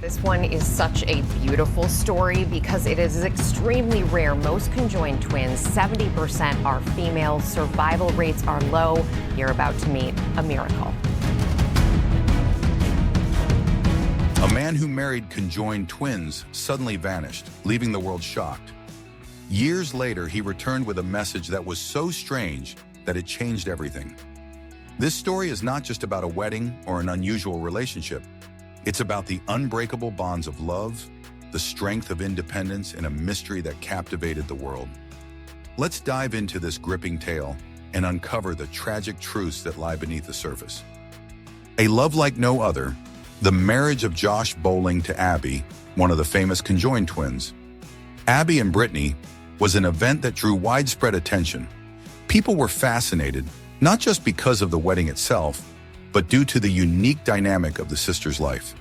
This one is such a beautiful story because it is extremely rare. Most conjoined twins, 70% are female. Survival rates are low. You're about to meet a miracle. A man who married conjoined twins suddenly vanished, leaving the world shocked. Years later, he returned with a message that was so strange that it changed everything. This story is not just about a wedding or an unusual relationship. It's about the unbreakable bonds of love, the strength of independence, and a mystery that captivated the world. Let's dive into this gripping tale and uncover the tragic truths that lie beneath the surface. A love like no other, the marriage of Josh Bowling to Abby, one of the famous conjoined twins. Abby and Brittany was an event that drew widespread attention. People were fascinated, not just because of the wedding itself, but due to the unique dynamic of the sisters' life.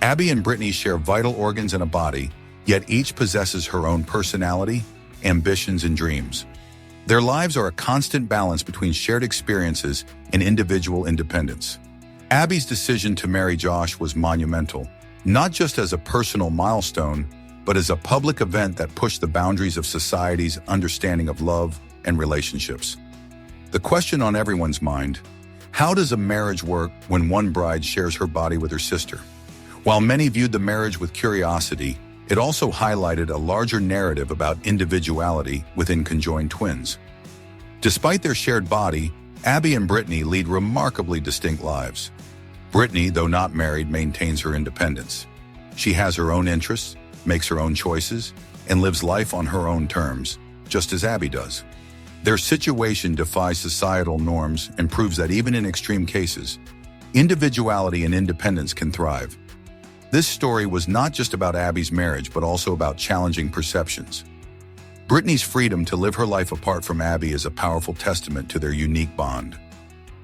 Abby and Brittany share vital organs and a body, yet each possesses her own personality, ambitions, and dreams. Their lives are a constant balance between shared experiences and individual independence. Abby's decision to marry Josh was monumental, not just as a personal milestone, but as a public event that pushed the boundaries of society's understanding of love and relationships. The question on everyone's mind: how does a marriage work when one bride shares her body with her sister? While many viewed the marriage with curiosity, it also highlighted a larger narrative about individuality within conjoined twins. Despite their shared body, Abby and Brittany lead remarkably distinct lives. Brittany, though not married, maintains her independence. She has her own interests, makes her own choices, and lives life on her own terms, just as Abby does. Their situation defies societal norms and proves that even in extreme cases, individuality and independence can thrive. This story was not just about Abby's marriage, but also about challenging perceptions. Brittany's freedom to live her life apart from Abby is a powerful testament to their unique bond,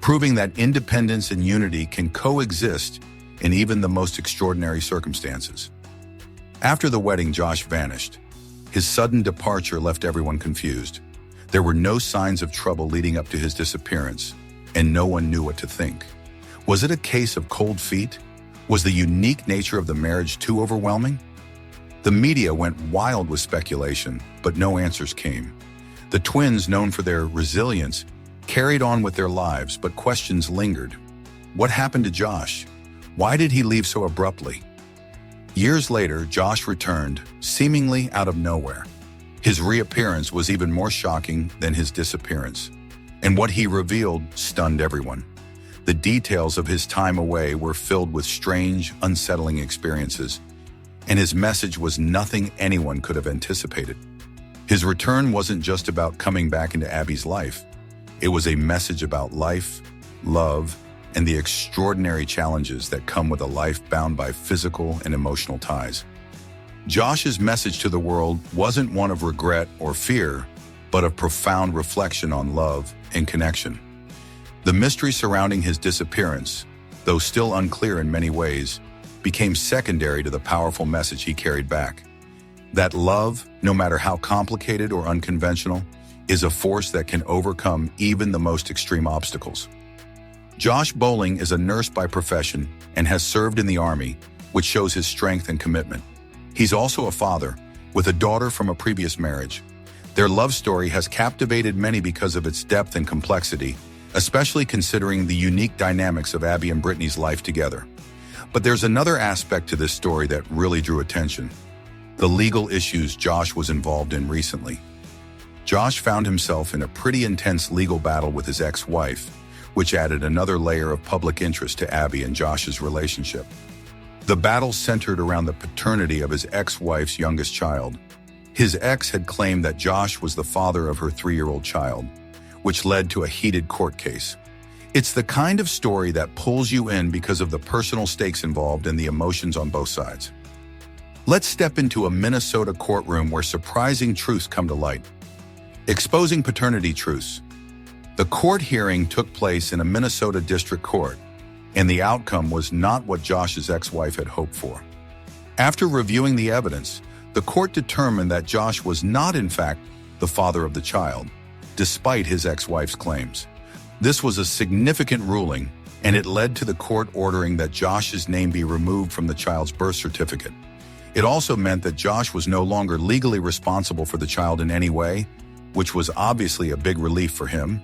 proving that independence and unity can coexist in even the most extraordinary circumstances. After the wedding, Josh vanished. His sudden departure left everyone confused. There were no signs of trouble leading up to his disappearance, and no one knew what to think. Was it a case of cold feet? Was the unique nature of the marriage too overwhelming? The media went wild with speculation, but no answers came. The twins, known for their resilience, carried on with their lives, but questions lingered. What happened to Josh? Why did he leave so abruptly? Years later, Josh returned, seemingly out of nowhere. His reappearance was even more shocking than his disappearance, and what he revealed stunned everyone. The details of his time away were filled with strange, unsettling experiences, and his message was nothing anyone could have anticipated. His return wasn't just about coming back into Abby's life. It was a message about life, love, and the extraordinary challenges that come with a life bound by physical and emotional ties. Josh's message to the world wasn't one of regret or fear, but of profound reflection on love and connection. The mystery surrounding his disappearance, though still unclear in many ways, became secondary to the powerful message he carried back. That love, no matter how complicated or unconventional, is a force that can overcome even the most extreme obstacles. Josh Bowling is a nurse by profession and has served in the Army, which shows his strength and commitment. He's also a father, with a daughter from a previous marriage. Their love story has captivated many because of its depth and complexity, especially considering the unique dynamics of Abby and Brittany's life together. But there's another aspect to this story that really drew attention: the legal issues Josh was involved in recently. Josh found himself in a pretty intense legal battle with his ex-wife, which added another layer of public interest to Abby and Josh's relationship. The battle centered around the paternity of his ex-wife's youngest child. His ex had claimed that Josh was the father of her 3-year-old child, which led to a heated court case. It's the kind of story that pulls you in because of the personal stakes involved and the emotions on both sides. Let's step into a Minnesota courtroom where surprising truths come to light. Exposing paternity truths. The court hearing took place in a Minnesota district court, and the outcome was not what Josh's ex-wife had hoped for. After reviewing the evidence, the court determined that Josh was not, in fact, the father of the child, despite his ex-wife's claims. This was a significant ruling, and it led to the court ordering that Josh's name be removed from the child's birth certificate. It also meant that Josh was no longer legally responsible for the child in any way, which was obviously a big relief for him.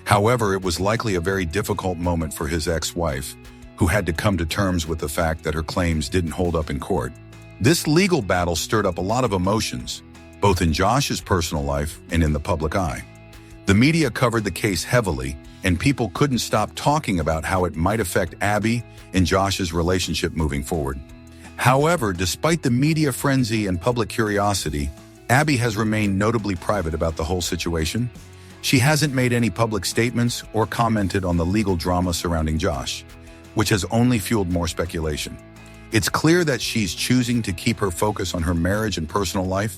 However, it was likely a very difficult moment for his ex-wife, who had to come to terms with the fact that her claims didn't hold up in court. This legal battle stirred up a lot of emotions, both in Josh's personal life and in the public eye. The media covered the case heavily, and people couldn't stop talking about how it might affect Abby and Josh's relationship moving forward. However, despite the media frenzy and public curiosity, Abby has remained notably private about the whole situation. She hasn't made any public statements or commented on the legal drama surrounding Josh, which has only fueled more speculation. It's clear that she's choosing to keep her focus on her marriage and personal life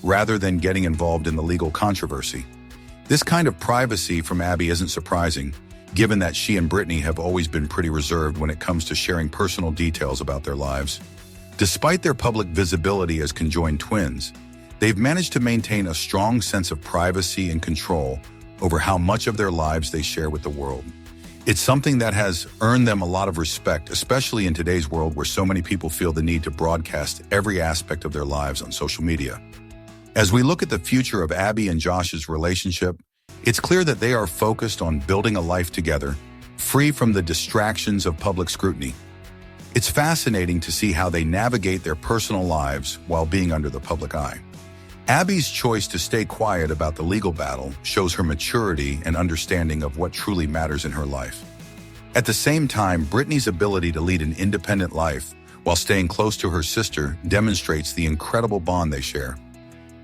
rather than getting involved in the legal controversy. This kind of privacy from Abby isn't surprising, given that she and Brittany have always been pretty reserved when it comes to sharing personal details about their lives. Despite their public visibility as conjoined twins, they've managed to maintain a strong sense of privacy and control over how much of their lives they share with the world. It's something that has earned them a lot of respect, especially in today's world where so many people feel the need to broadcast every aspect of their lives on social media. As we look at the future of Abby and Josh's relationship, it's clear that they are focused on building a life together, free from the distractions of public scrutiny. It's fascinating to see how they navigate their personal lives while being under the public eye. Abby's choice to stay quiet about the legal battle shows her maturity and understanding of what truly matters in her life. At the same time, Brittany's ability to lead an independent life while staying close to her sister demonstrates the incredible bond they share.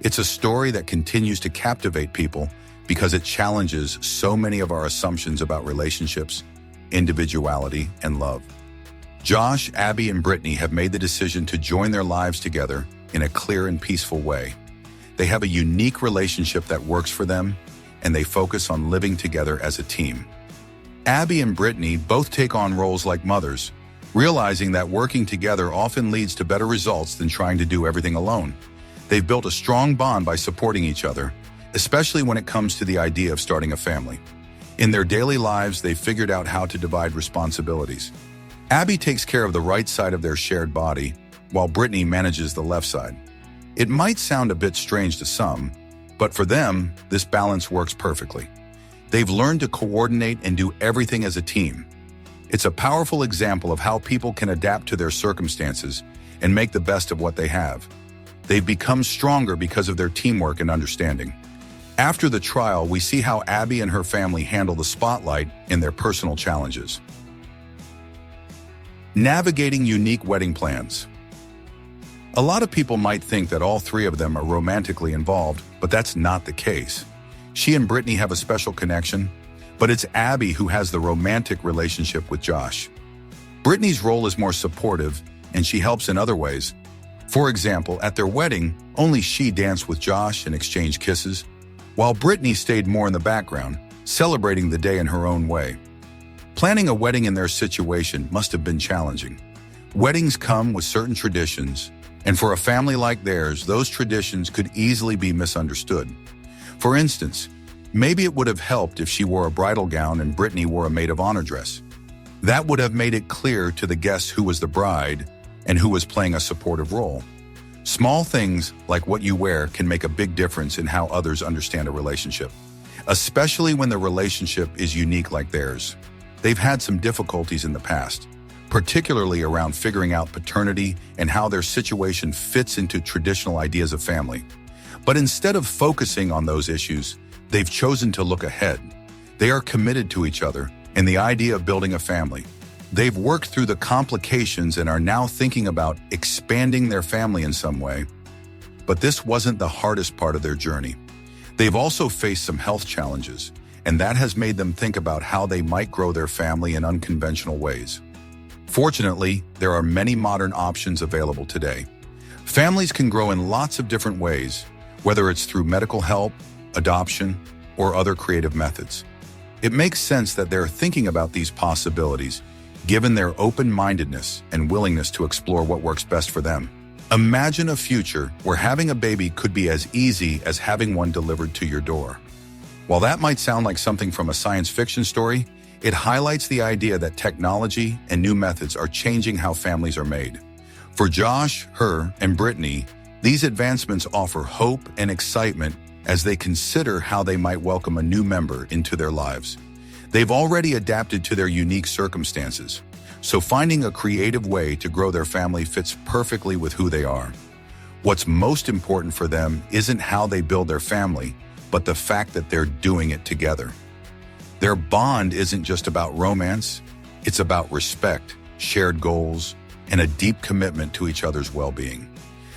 It's a story that continues to captivate people because it challenges so many of our assumptions about relationships, individuality, and love. Josh, Abby, and Brittany have made the decision to join their lives together in a clear and peaceful way. They have a unique relationship that works for them, and they focus on living together as a team. Abby and Brittany both take on roles like mothers, realizing that working together often leads to better results than trying to do everything alone. They've built a strong bond by supporting each other, especially when it comes to the idea of starting a family. In their daily lives, they've figured out how to divide responsibilities. Abby takes care of the right side of their shared body, while Brittany manages the left side. It might sound a bit strange to some, but for them, this balance works perfectly. They've learned to coordinate and do everything as a team. It's a powerful example of how people can adapt to their circumstances and make the best of what they have. They've become stronger because of their teamwork and understanding. After the trial, we see how Abby and her family handle the spotlight in their personal challenges. Navigating unique wedding plans. A lot of people might think that all three of them are romantically involved, but that's not the case. She and Brittany have a special connection, but it's Abby who has the romantic relationship with Josh. Brittany's role is more supportive, and she helps in other ways. For example, at their wedding, only she danced with Josh and exchanged kisses, while Brittany stayed more in the background, celebrating the day in her own way. Planning a wedding in their situation must have been challenging. Weddings come with certain traditions, and for a family like theirs, those traditions could easily be misunderstood. For instance, maybe it would have helped if she wore a bridal gown and Brittany wore a maid of honor dress. That would have made it clear to the guests who was the bride and who was playing a supportive role. Small things like what you wear can make a big difference in how others understand a relationship, especially when the relationship is unique like theirs. They've had some difficulties in the past, particularly around figuring out paternity and how their situation fits into traditional ideas of family. But instead of focusing on those issues, they've chosen to look ahead. They are committed to each other and the idea of building a family. They've worked through the complications and are now thinking about expanding their family in some way. But this wasn't the hardest part of their journey. They've also faced some health challenges, and that has made them think about how they might grow their family in unconventional ways. Fortunately, there are many modern options available today. Families can grow in lots of different ways, whether it's through medical help, adoption, or other creative methods. It makes sense that they're thinking about these possibilities, given their open-mindedness and willingness to explore what works best for them. Imagine a future where having a baby could be as easy as having one delivered to your door. While that might sound like something from a science fiction story, It highlights the idea that technology and new methods are changing how families are made. For Josh, her, and Brittany, these advancements offer hope and excitement as they consider how they might welcome a new member into their lives. They've already adapted to their unique circumstances, so finding a creative way to grow their family fits perfectly with who they are. What's most important for them isn't how they build their family, but the fact that they're doing it together. Their bond isn't just about romance, it's about respect, shared goals, and a deep commitment to each other's well-being.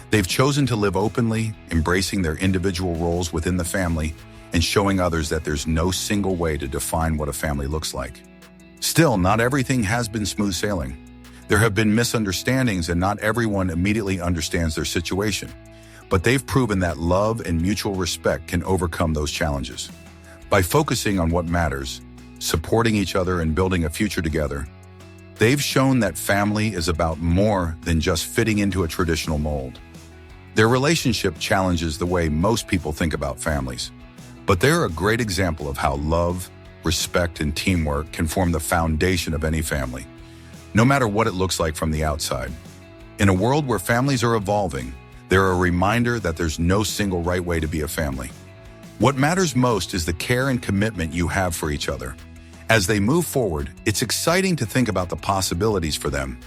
They've chosen to live openly, embracing their individual roles within the family and showing others that there's no single way to define what a family looks like. Still, not everything has been smooth sailing. There have been misunderstandings and not everyone immediately understands their situation. But they've proven that love and mutual respect can overcome those challenges. By focusing on what matters, supporting each other and building a future together, they've shown that family is about more than just fitting into a traditional mold. Their relationship challenges the way most people think about families, but they're a great example of how love, respect, and teamwork can form the foundation of any family, no matter what it looks like from the outside. In a world where families are evolving, they're a reminder that there's no single right way to be a family. What matters most is the care and commitment you have for each other. As they move forward, it's exciting to think about the possibilities for them.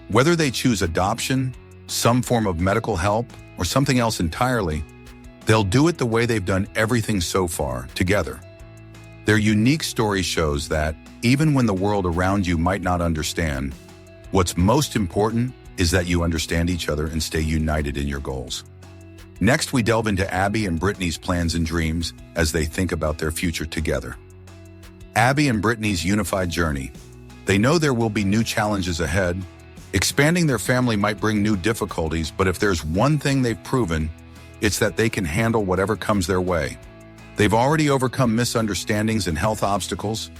Whether they choose adoption, some form of medical help, or something else entirely, they'll do it the way they've done everything so far, together. Their unique story shows that, even when the world around you might not understand, what's most important is that you understand each other and stay united in your goals. Next, we delve into Abby and Brittany's plans and dreams as they think about their future together. Abby and Brittany's unified journey. They know there will be new challenges ahead. Expanding their family might bring new difficulties, but if there's one thing they've proven, it's that they can handle whatever comes their way. They've already overcome misunderstandings and health obstacles,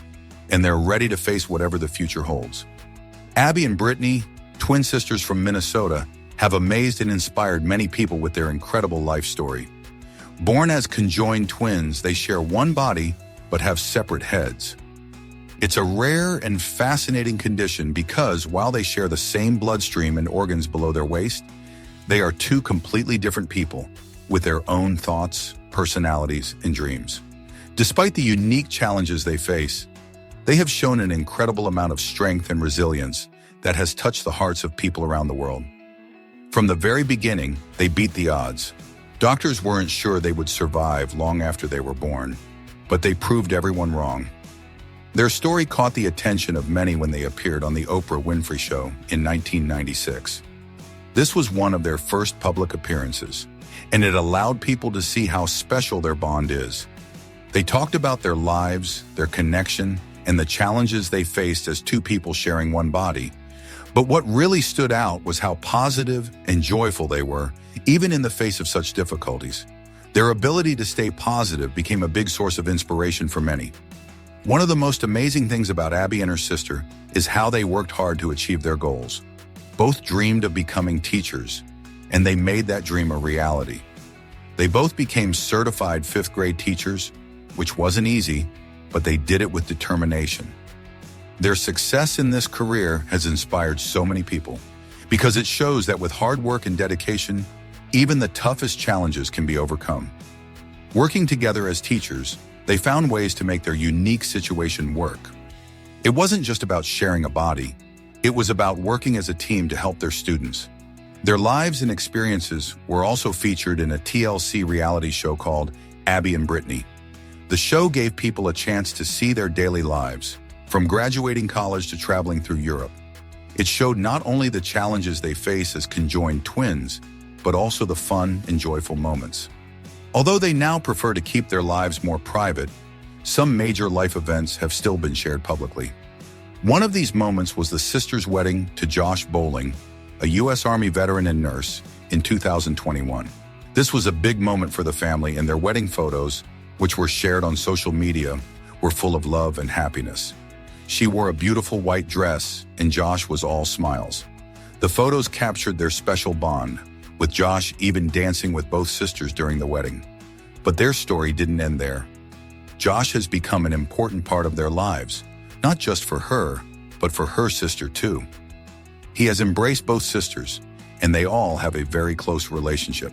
and they're ready to face whatever the future holds. Abby and Brittany, twin sisters from Minnesota, have amazed and inspired many people with their incredible life story. Born as conjoined twins, they share one body but have separate heads. It's a rare and fascinating condition because while they share the same bloodstream and organs below their waist, they are two completely different people with their own thoughts, personalities, and dreams. Despite the unique challenges they face, they have shown an incredible amount of strength and resilience that has touched the hearts of people around the world. From the very beginning, they beat the odds. Doctors weren't sure they would survive long after they were born, but they proved everyone wrong. Their story caught the attention of many when they appeared on the Oprah Winfrey Show in 1996. This was one of their first public appearances, and it allowed people to see how special their bond is. They talked about their lives, their connection, and the challenges they faced as two people sharing one body. But what really stood out was how positive and joyful they were, even in the face of such difficulties. Their ability to stay positive became a big source of inspiration for many. One of the most amazing things about Abby and her sister is how they worked hard to achieve their goals. Both dreamed of becoming teachers, and they made that dream a reality. They both became certified fifth-grade teachers, which wasn't easy, but they did it with determination. Their success in this career has inspired so many people because it shows that with hard work and dedication, even the toughest challenges can be overcome. Working together as teachers, they found ways to make their unique situation work. It wasn't just about sharing a body, it was about working as a team to help their students. Their lives and experiences were also featured in a TLC reality show called Abby and Brittany. The show gave people a chance to see their daily lives, from graduating college to traveling through Europe. It showed not only the challenges they face as conjoined twins, but also the fun and joyful moments. Although they now prefer to keep their lives more private, some major life events have still been shared publicly. One of these moments was the sisters' wedding to Josh Bowling, a U.S. Army veteran and nurse, in 2021. This was a big moment for the family, and their wedding photos, which were shared on social media, were full of love and happiness. She wore a beautiful white dress, and Josh was all smiles. The photos captured their special bond, with Josh even dancing with both sisters during the wedding. But their story didn't end there. Josh has become an important part of their lives, not just for her, but for her sister too. He has embraced both sisters, and they all have a very close relationship.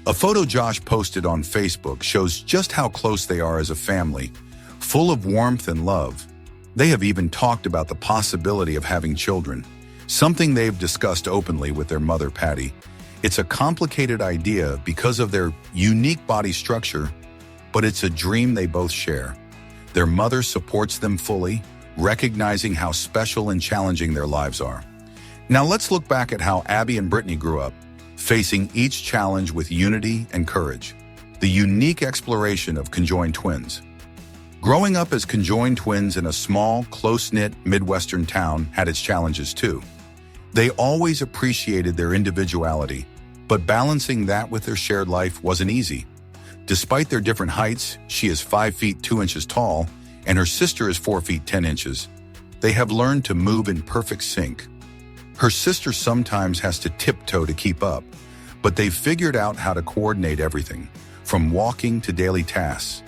A photo Josh posted on Facebook shows just how close they are as a family, full of warmth and love. They have even talked about the possibility of having children, something they've discussed openly with their mother, Patty. It's a complicated idea because of their unique body structure, but it's a dream they both share. Their mother supports them fully, recognizing how special and challenging their lives are. Now let's look back at how Abby and Brittany grew up, facing each challenge with unity and courage. The unique exploration of conjoined twins. Growing up as conjoined twins in a small, close-knit Midwestern town had its challenges too. They always appreciated their individuality, but balancing that with their shared life wasn't easy. Despite their different heights, she is 5 feet 2 inches tall, and her sister is 4 feet 10 inches. They have learned to move in perfect sync. Her sister sometimes has to tiptoe to keep up, but they've figured out how to coordinate everything, from walking to daily tasks.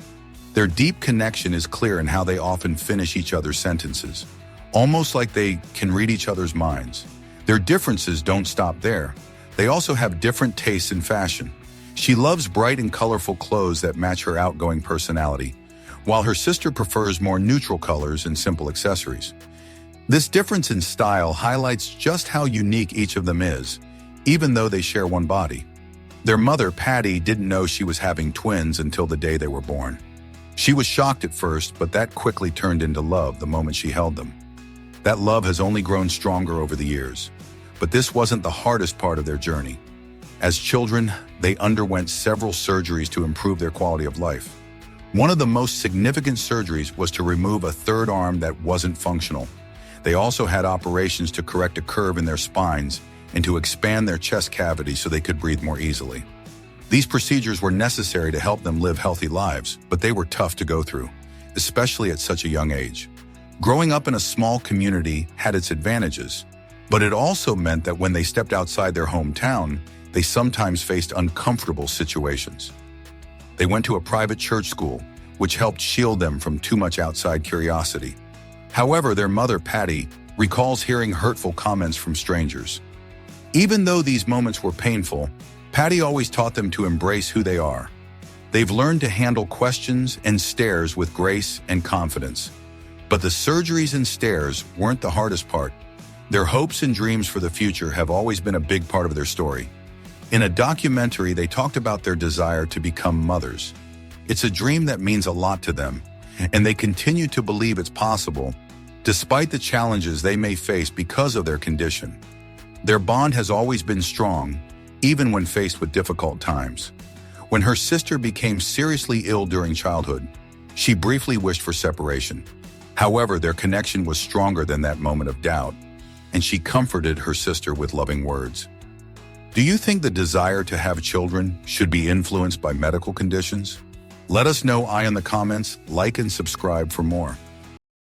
Their deep connection is clear in how they often finish each other's sentences, almost like they can read each other's minds. Their differences don't stop there. They also have different tastes in fashion. She loves bright and colorful clothes that match her outgoing personality, while her sister prefers more neutral colors and simple accessories. This difference in style highlights just how unique each of them is, even though they share one body. Their mother, Patty, didn't know she was having twins until the day they were born. She was shocked at first, but that quickly turned into love the moment she held them. That love has only grown stronger over the years. But this wasn't the hardest part of their journey. As children, they underwent several surgeries to improve their quality of life. One of the most significant surgeries was to remove a third arm that wasn't functional. They also had operations to correct a curve in their spines and to expand their chest cavity so they could breathe more easily. These procedures were necessary to help them live healthy lives, but they were tough to go through, especially at such a young age. Growing up in a small community had its advantages, but it also meant that when they stepped outside their hometown, they sometimes faced uncomfortable situations. They went to a private church school, which helped shield them from too much outside curiosity. However, their mother, Patty, recalls hearing hurtful comments from strangers. Even though these moments were painful, Patty always taught them to embrace who they are. They've learned to handle questions and stares with grace and confidence. But the surgeries and stares weren't the hardest part. Their hopes and dreams for the future have always been a big part of their story. In a documentary, they talked about their desire to become mothers. It's a dream that means a lot to them, and they continue to believe it's possible, despite the challenges they may face because of their condition. Their bond has always been strong, even when faced with difficult times. When her sister became seriously ill during childhood, she briefly wished for separation. However, their connection was stronger than that moment of doubt, and she comforted her sister with loving words. Do you think the desire to have children should be influenced by medical conditions? Let us know in the comments, like and subscribe for more.